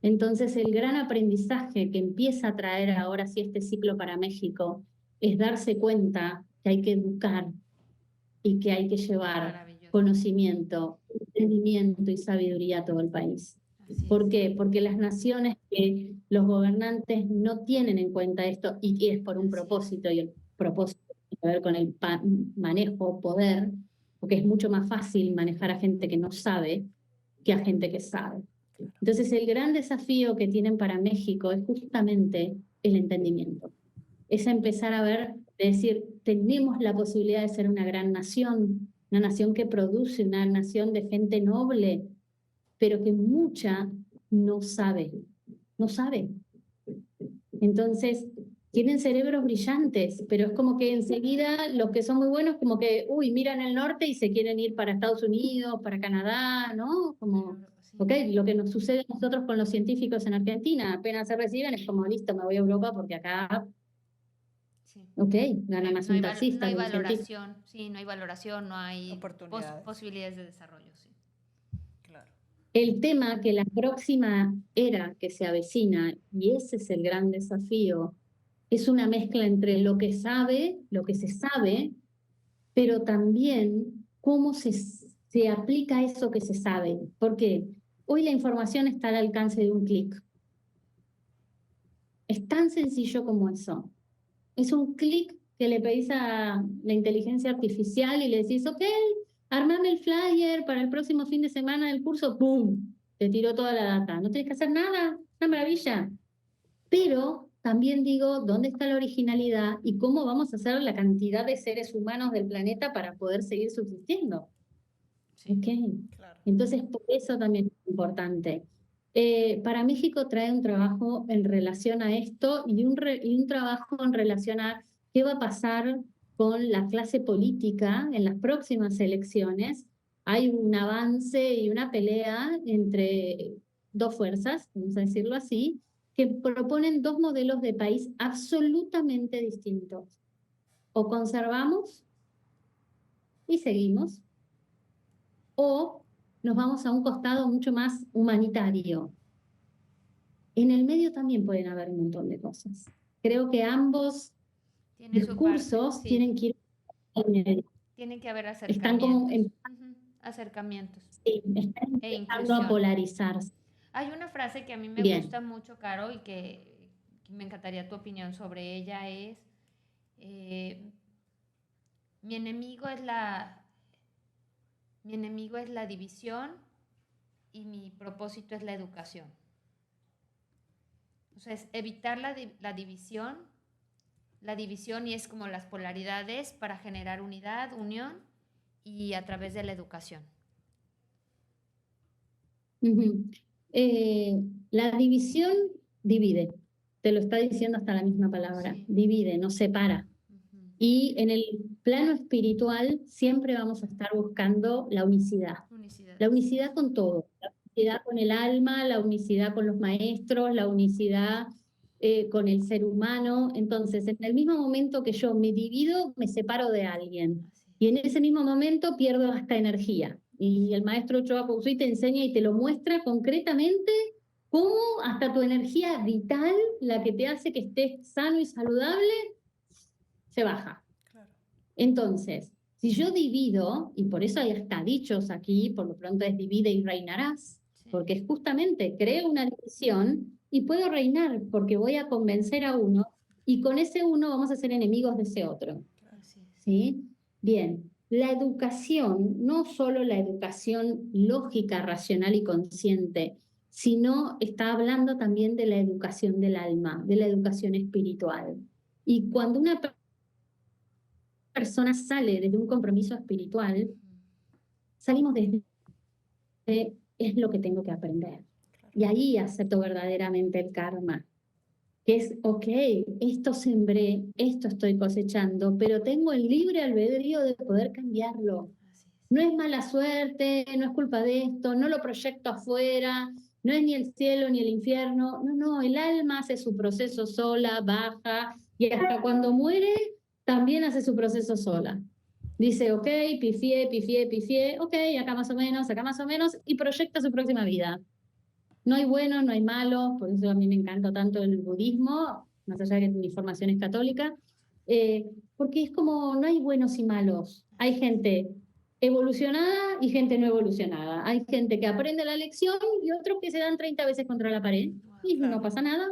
Entonces el gran aprendizaje que empieza a traer ahora sí este ciclo para México es darse cuenta que hay que educar y que hay que llevar conocimiento, entendimiento y sabiduría a todo el país. ¿Por qué? Porque las naciones que los gobernantes no tienen en cuenta esto y es por un propósito, y el propósito tiene que ver con el manejo, poder, porque es mucho más fácil manejar a gente que no sabe que a gente que sabe. Entonces el gran desafío que tienen para México es justamente el entendimiento. Es empezar a ver, de decir, tenemos la posibilidad de ser una gran nación, una nación que produce, una nación de gente noble, pero que mucha no sabe, no sabe. Entonces, tienen cerebros brillantes, pero es como que enseguida los que son muy buenos, como que, miran el norte y se quieren ir para Estados Unidos, para Canadá, ¿no? Como, ok, lo que nos sucede a nosotros con los científicos en Argentina, apenas se reciben, es como, listo, me voy a Europa porque acá, ok, gana más un taxista. No hay valoración, no hay valoración, no hay posibilidades de desarrollo, sí. El tema que la próxima era que se avecina, y ese es el gran desafío, es una mezcla entre lo que se sabe, pero también cómo se aplica eso que se sabe. Porque hoy la información está al alcance de un clic. Es tan sencillo como eso. Es un clic que le pedís a la inteligencia artificial y le decís, ok, armame el flyer para el próximo fin de semana del curso, ¡pum! Te tiró toda la data. No tienes que hacer nada, una maravilla. Pero también digo, ¿dónde está la originalidad y cómo vamos a hacer la cantidad de seres humanos del planeta para poder seguir subsistiendo? Sí, okay. Claro. Entonces, por eso también es importante. Para México trae un trabajo en relación a esto y un trabajo en relación a qué va a pasar con la clase política en las próximas elecciones. Hay un avance y una pelea entre dos fuerzas, vamos a decirlo así, que proponen dos modelos de país absolutamente distintos. O conservamos y seguimos, o nos vamos a un costado mucho más humanitario. En el medio también pueden haber un montón de cosas. Creo que ambos discursos tienen que ir al medio. Tienen que haber acercamientos. Acercamientos. Sí, están empezando a polarizarse. Hay una frase que a mí me gusta mucho, Caro, y que me encantaría tu opinión sobre ella, es mi enemigo es la división y mi propósito es la educación. O sea, es evitar la división y es como las polaridades para generar unidad, unión y a través de la educación. La división divide, te lo está diciendo hasta la misma palabra, divide, nos separa. Y en el plano espiritual siempre vamos a estar buscando la unicidad. La unicidad con todo, la unicidad con el alma, la unicidad con los maestros, la unicidad con el ser humano. Entonces, en el mismo momento que yo me divido, me separo de alguien. Y en ese mismo momento pierdo hasta energía. Y el maestro Choa Usui te enseña y te lo muestra concretamente cómo hasta tu energía vital, la que te hace que estés sano y saludable, se baja. Claro. Entonces, si yo divido, y por eso hay hasta dichos aquí, por lo pronto es divide y reinarás, porque es justamente creo una división y puedo reinar porque voy a convencer a uno y con ese uno vamos a ser enemigos de ese otro. ¿Sí? Bien, la educación, no solo la educación lógica, racional y consciente, sino está hablando también de la educación del alma, de la educación espiritual. Y cuando una persona sale desde un compromiso espiritual, salimos desde es lo que tengo que aprender. Y ahí acepto verdaderamente el karma, que es, ok, esto sembré, esto estoy cosechando, pero tengo el libre albedrío de poder cambiarlo. No es mala suerte, no es culpa de esto, no lo proyecto afuera, no es ni el cielo ni el infierno, no, el alma hace su proceso sola, baja, y hasta cuando muere también hace su proceso sola. Dice, ok, pifié, ok, acá más o menos, y proyecta su próxima vida. No hay bueno, no hay malo, por eso a mí me encanta tanto el budismo, más allá de que mi formación es católica, porque es como no hay buenos y malos. Hay gente evolucionada y gente no evolucionada. Hay gente que aprende la lección y otros que se dan 30 veces contra la pared y Claro. no pasa nada.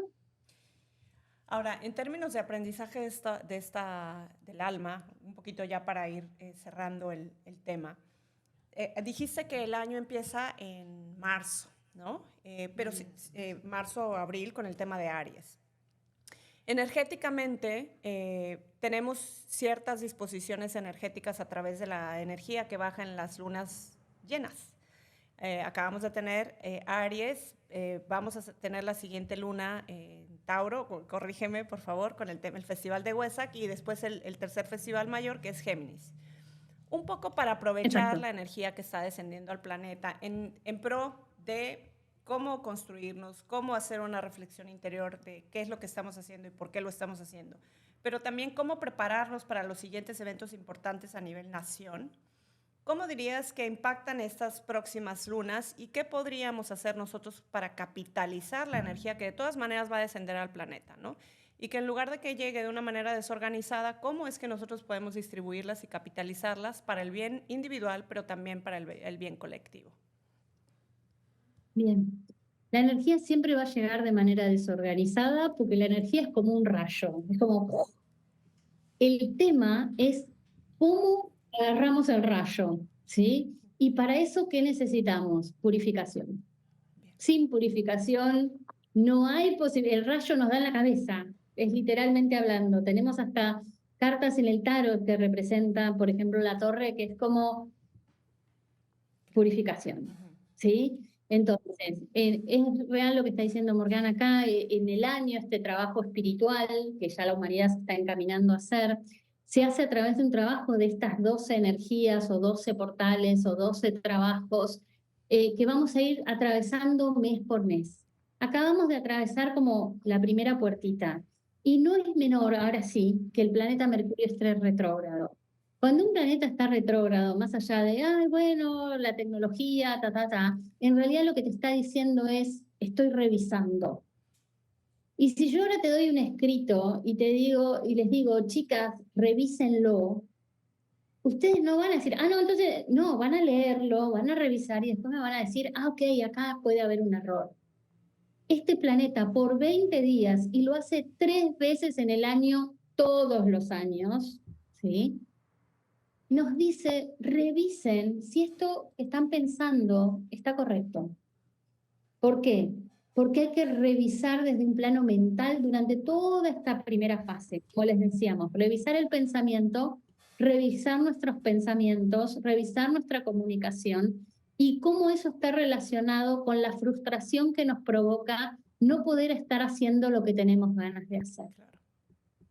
Ahora, en términos de aprendizaje del alma, un poquito ya para ir cerrando el tema, dijiste que el año empieza en marzo, ¿no? Pero marzo o abril con el tema de Aries. Energéticamente, tenemos ciertas disposiciones energéticas a través de la energía que baja en las lunas llenas. Acabamos de tener Aries, vamos a tener la siguiente luna en Tauro, corrígeme por favor, con el Festival de Huesac y después el tercer festival mayor que es Géminis. Un poco para aprovechar Exacto. la energía que está descendiendo al planeta en pro de cómo construirnos, cómo hacer una reflexión interior de qué es lo que estamos haciendo y por qué lo estamos haciendo, pero también cómo prepararnos para los siguientes eventos importantes a nivel nación. ¿Cómo dirías que impactan estas próximas lunas y qué podríamos hacer nosotros para capitalizar la energía que de todas maneras va a descender al planeta, ¿no? Y que en lugar de que llegue de una manera desorganizada, ¿cómo es que nosotros podemos distribuirlas y capitalizarlas para el bien individual, pero también para el bien colectivo? Bien. La energía siempre va a llegar de manera desorganizada porque la energía es como un rayo, es como... El tema es cómo agarramos el rayo, ¿sí? Y para eso, ¿qué necesitamos? Purificación. Sin purificación no hay posibilidad. El rayo nos da en la cabeza, es literalmente hablando. Tenemos hasta cartas en el tarot que representan, por ejemplo, la torre, que es como purificación, ¿sí? Entonces, es real lo que está diciendo Morgana acá, en el año este trabajo espiritual, que ya la humanidad se está encaminando a hacer, se hace a través de un trabajo de estas 12 energías o 12 portales o 12 trabajos que vamos a ir atravesando mes por mes. Acabamos de atravesar como la primera puertita y no es menor, ahora sí, que el planeta Mercurio esté retrógrado. Cuando un planeta está retrógrado, más allá de, ay, bueno, la tecnología, en realidad lo que te está diciendo es, estoy revisando. Y si yo ahora te doy un escrito y te digo, y les digo, chicas, revísenlo, ustedes no van a decir, no, entonces, no, van a leerlo, van a revisar y después me van a decir, ok, acá puede haber un error. Este planeta por 20 días, y lo hace 3 veces en el año, todos los años, ¿sí? Nos dice, revisen si esto que están pensando está correcto. ¿Por qué? Porque hay que revisar desde un plano mental durante toda esta primera fase, como les decíamos, revisar el pensamiento, revisar nuestros pensamientos, revisar nuestra comunicación y cómo eso está relacionado con la frustración que nos provoca no poder estar haciendo lo que tenemos ganas de hacer,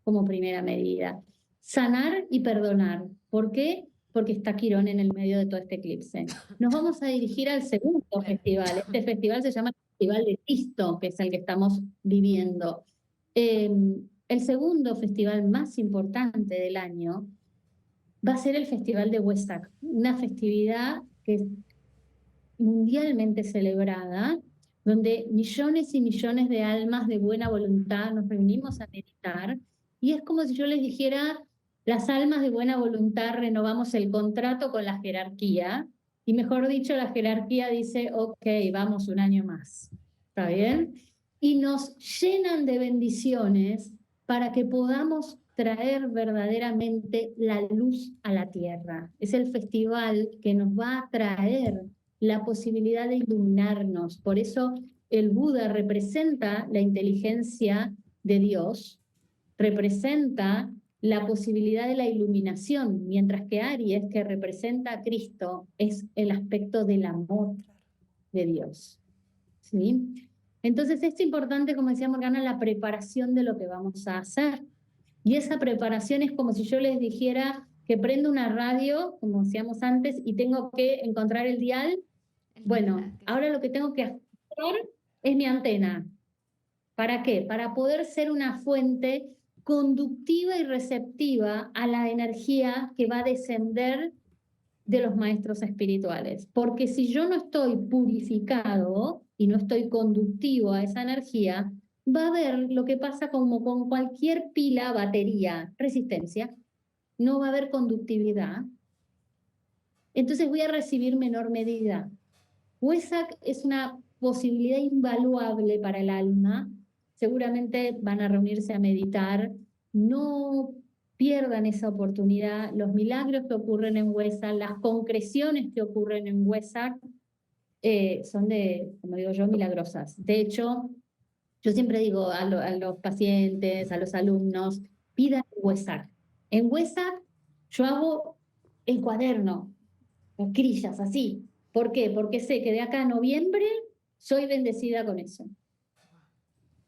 como primera medida. Sanar y perdonar. ¿Por qué? Porque está Quirón en el medio de todo este eclipse. Nos vamos a dirigir al segundo festival. Este festival se llama el Festival de Cristo, que es el que estamos viviendo. El segundo festival más importante del año va a ser el Festival de Huesac, una festividad que es mundialmente celebrada, donde millones y millones de almas de buena voluntad nos reunimos a meditar, y es como si yo les dijera, las almas de buena voluntad renovamos el contrato con la jerarquía, y mejor dicho, la jerarquía dice, ok, vamos un año más, ¿está bien? Y nos llenan de bendiciones para que podamos traer verdaderamente la luz a la tierra. Es el festival que nos va a traer la posibilidad de iluminarnos. Por eso el Buda representa la inteligencia de Dios, representa la posibilidad de la iluminación, mientras que Aries, que representa a Cristo, es el aspecto del amor de Dios. ¿Sí? Entonces es importante, como decía Morgana, la preparación de lo que vamos a hacer. Y esa preparación es como si yo les dijera que prendo una radio, como decíamos antes, y tengo que encontrar el dial. Bueno, ahora lo que tengo que hacer es mi antena. ¿Para qué? Para poder ser una fuente conductiva y receptiva a la energía que va a descender de los maestros espirituales. Porque si yo no estoy purificado y no estoy conductivo a esa energía, va a haber lo que pasa como con cualquier pila, batería, resistencia. No va a haber conductividad. Entonces voy a recibir menor medida. Huesac es una posibilidad invaluable para el alma. Seguramente van a reunirse a meditar. No pierdan esa oportunidad. Los milagros que ocurren en Huesac, las concreciones que ocurren en Huesac, son como digo yo, milagrosas. De hecho, yo siempre digo a los pacientes, a los alumnos, pidan Huesac. En Huesac yo hago el cuaderno, escrillas, así. ¿Por qué? Porque sé que de acá a noviembre soy bendecida con eso.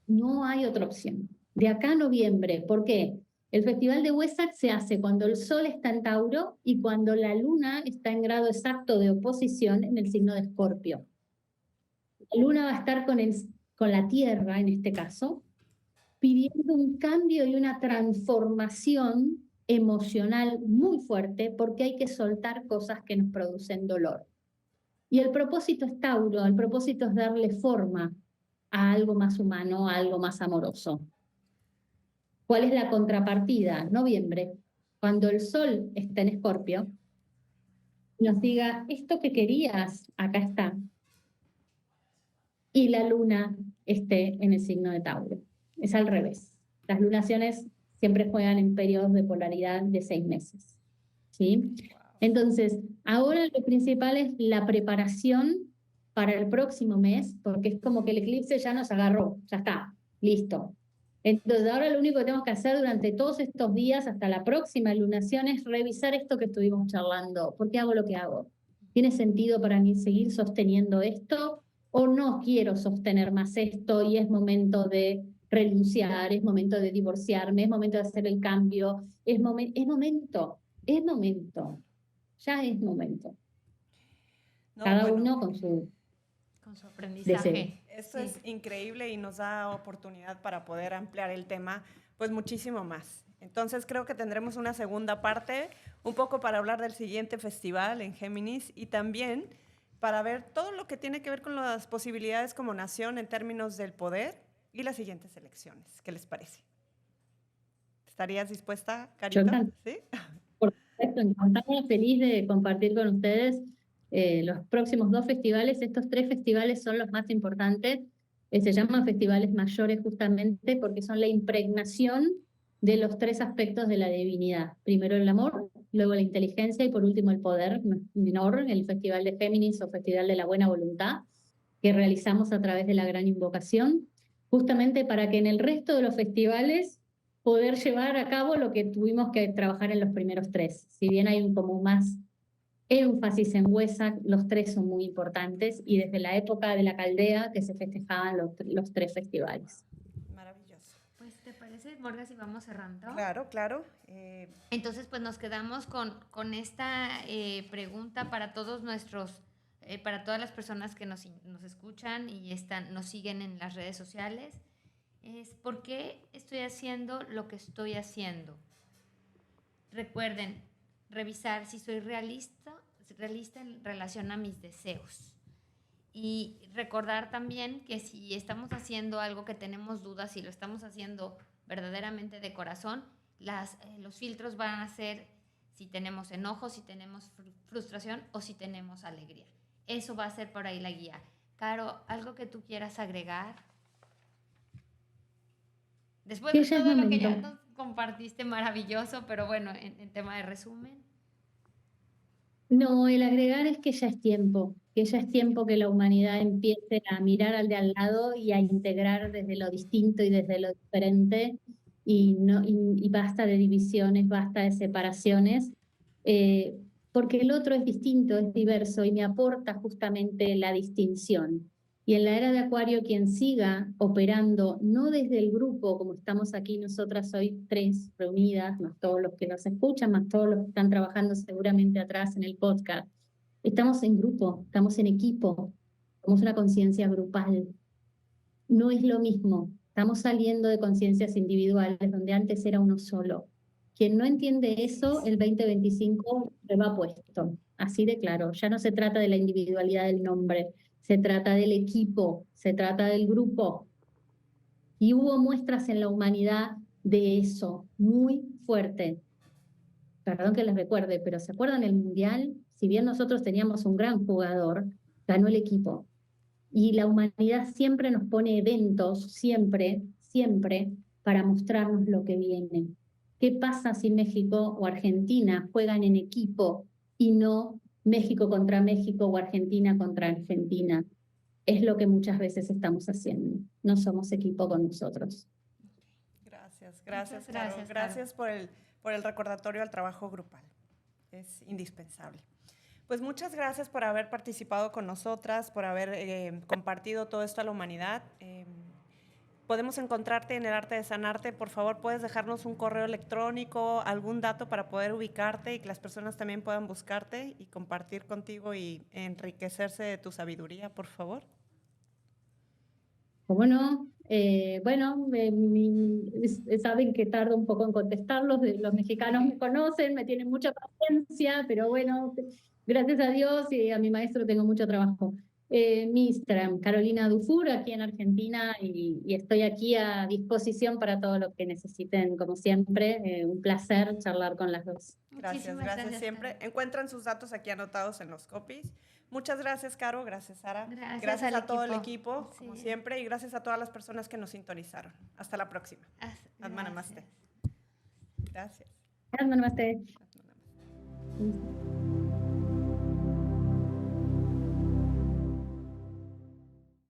No hay otra opción. De acá a noviembre, ¿por qué? El Festival de Huesac se hace cuando el Sol está en Tauro y cuando la Luna está en grado exacto de oposición en el signo de Escorpio. La Luna va a estar con la Tierra, en este caso, pidiendo un cambio y una transformación emocional muy fuerte porque hay que soltar cosas que nos producen dolor. Y el propósito es Tauro, el propósito es darle forma a algo más humano, a algo más amoroso. ¿Cuál es la contrapartida? Noviembre, cuando el Sol está en Escorpio, nos diga, esto que querías, acá está. Y la Luna esté en el signo de Tauro. Es al revés. Las lunaciones siempre juegan en periodos de polaridad de 6 meses. ¿Sí? Entonces, ahora lo principal es la preparación para el próximo mes, porque es como que el eclipse ya nos agarró, ya está, listo. Entonces, ahora lo único que tenemos que hacer durante todos estos días, hasta la próxima lunación, es revisar esto que estuvimos charlando. ¿Por qué hago lo que hago? ¿Tiene sentido para mí seguir sosteniendo esto? ¿O no quiero sostener más esto y es momento de renunciar, es momento de divorciarme, es momento de hacer el cambio, es momento, ya es momento. No, Cada bueno, uno con su aprendizaje. deseo. Esto es increíble y nos da oportunidad para poder ampliar el tema, pues muchísimo más. Entonces creo que tendremos una segunda parte, un poco para hablar del siguiente festival en Géminis y también para ver todo lo que tiene que ver con las posibilidades como nación en términos del poder y las siguientes elecciones. ¿Qué les parece? ¿Estarías dispuesta, Carito? ¿Sí? Por supuesto, encantada, feliz de compartir con ustedes los próximos 2 festivales. Estos 3 festivales son los más importantes. Se llaman festivales mayores justamente porque son la impregnación de los 3 aspectos de la divinidad. Primero el amor, luego la inteligencia y por último el poder menor, el Festival de Géminis o Festival de la Buena Voluntad, que realizamos a través de la Gran Invocación, justamente para que en el resto de los festivales poder llevar a cabo lo que tuvimos que trabajar en los primeros 3. Si bien hay como más énfasis en Huesac, los 3 son muy importantes y desde la época de la Caldea que se festejaban los 3 festivales. Maravilloso. Pues, ¿te parece, Morga, si vamos cerrando? Claro, claro. Entonces, pues nos quedamos con esta pregunta para todos para todas las personas que nos escuchan y nos siguen en las redes sociales. es ¿por qué estoy haciendo lo que estoy haciendo? Recuerden, revisar si soy realista en relación a mis deseos. Y recordar también que si estamos haciendo algo que tenemos dudas, si lo estamos haciendo verdaderamente de corazón, los filtros van a ser si tenemos enojo, si tenemos frustración o si tenemos alegría. Eso va a ser por ahí la guía. Caro, ¿algo que tú quieras agregar? Después de todo lo que ya nos compartiste, maravilloso, pero bueno, en tema de resumen. No, el agregar es que ya es tiempo, que la humanidad empiece a mirar al de al lado y a integrar desde lo distinto y desde lo diferente, y basta de divisiones, basta de separaciones, porque el otro es distinto, es diverso y me aporta justamente la distinción. Y en la era de Acuario, quien siga operando, no desde el grupo, como estamos aquí nosotras hoy 3 reunidas, más todos los que nos escuchan, más todos los que están trabajando seguramente atrás en el podcast, estamos en grupo, estamos en equipo, somos una conciencia grupal. No es lo mismo, estamos saliendo de conciencias individuales, donde antes era uno solo. Quien no entiende eso, el 2025 se va puesto, así de claro. Ya no se trata de la individualidad del nombre, se trata del equipo, se trata del grupo. Y hubo muestras en la humanidad de eso, muy fuerte. Perdón que les recuerde, pero ¿se acuerdan el Mundial? Si bien nosotros teníamos un gran jugador, ganó el equipo. Y la humanidad siempre nos pone eventos, siempre, siempre, para mostrarnos lo que viene. ¿Qué pasa si México o Argentina juegan en equipo y no México contra México o Argentina contra Argentina? Es lo que muchas veces estamos haciendo. No somos equipo con nosotros. Gracias, Caro. Gracias por el recordatorio al trabajo grupal. Es indispensable. Pues muchas gracias por haber participado con nosotras, por haber compartido todo esto a la humanidad. Podemos encontrarte en el Arte de Sanarte. Por favor, puedes dejarnos un correo electrónico, algún dato para poder ubicarte y que las personas también puedan buscarte y compartir contigo y enriquecerse de tu sabiduría, por favor. ¿Cómo no? Bueno, saben que tardo un poco en contestarlos, los mexicanos me conocen, me tienen mucha paciencia, pero bueno, gracias a Dios y a mi maestro tengo mucho trabajo. Mi Instagram, Carolina Dufour, aquí en Argentina, y estoy aquí a disposición para todo lo que necesiten, como siempre. Un placer charlar con las dos. Gracias siempre. Caro. Encuentran sus datos aquí anotados en los copies. Muchas gracias, Caro. Gracias, Sara. Gracias a todo el equipo, como siempre, y gracias a todas las personas que nos sintonizaron. Hasta la próxima. Atma Namaste. Gracias. Atma Namaste.